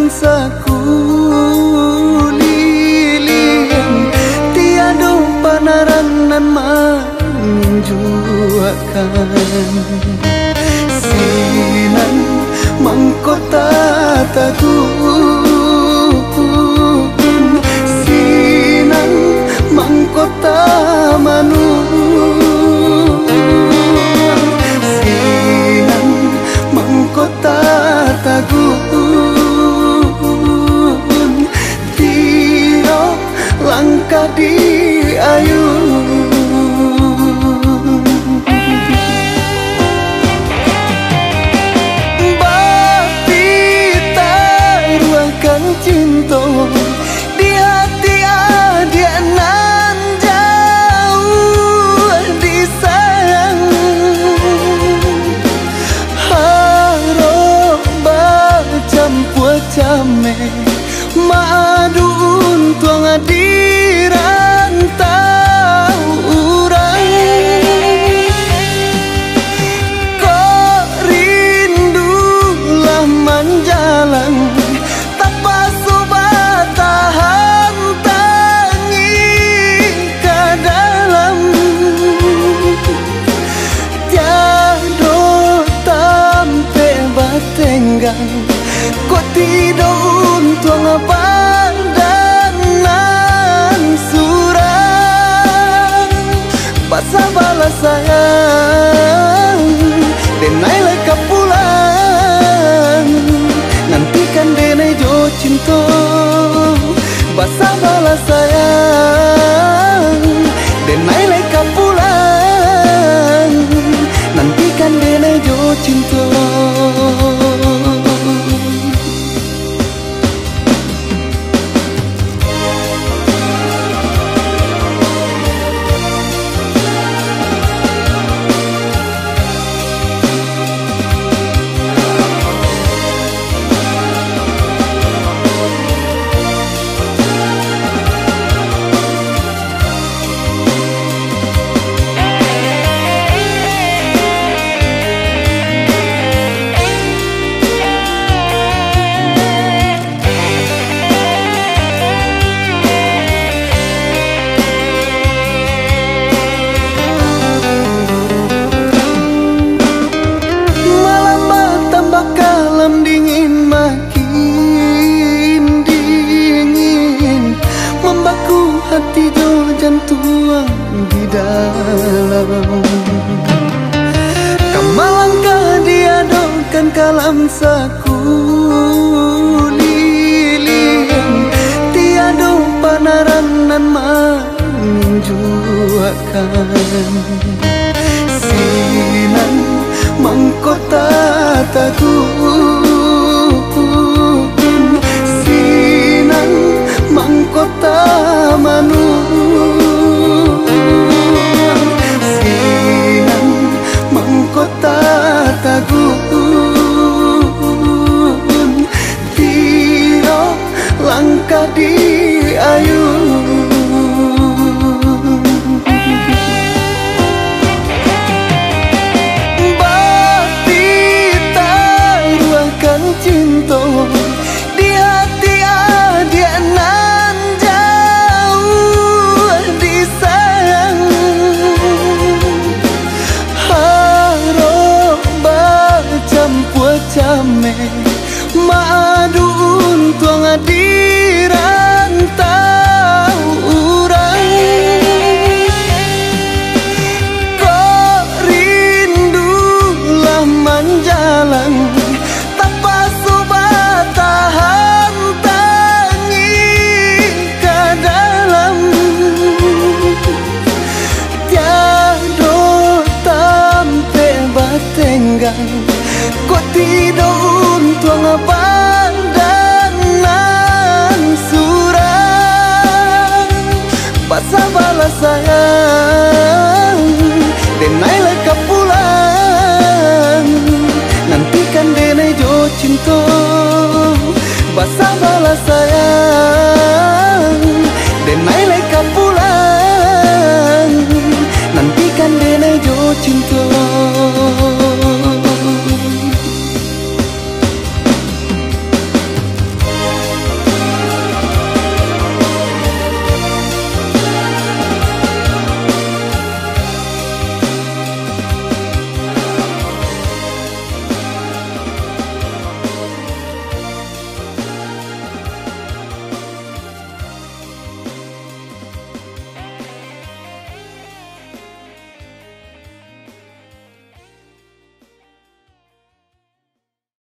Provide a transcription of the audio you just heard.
kalam sakulilian tiada panaranan menjuakan sinan mangkota tagun sinan mangkota manu sinan mangkota tagun tiro langkah di ayun cinta di hati adia nan jauh disayang harap bercampur came madu untung adiran tahu urang kok rindulah menjalan kok tidak untung padanan surang pasal balas sayang denai leka pulang nantikan denai jo cinta pasal balas sayang denai leka pulang nantikan denai jo cinta. Hati jo jantung di dalam kamalangkah diadokan kalam sakulilian tiada panaranan menjuakan sinan mangkota tagun sinan mangkota manu sinan mangkota tagun tiro langkah di ayun bati taruhkan cinta di hati adia nan jauh disayang harap bercampur came madu untung adiran tahu urang kok rindulah menjalan tanpa subah tahan tangis ke dalam tiada tampe batenggang kok tidak untung padanan surang pasal balas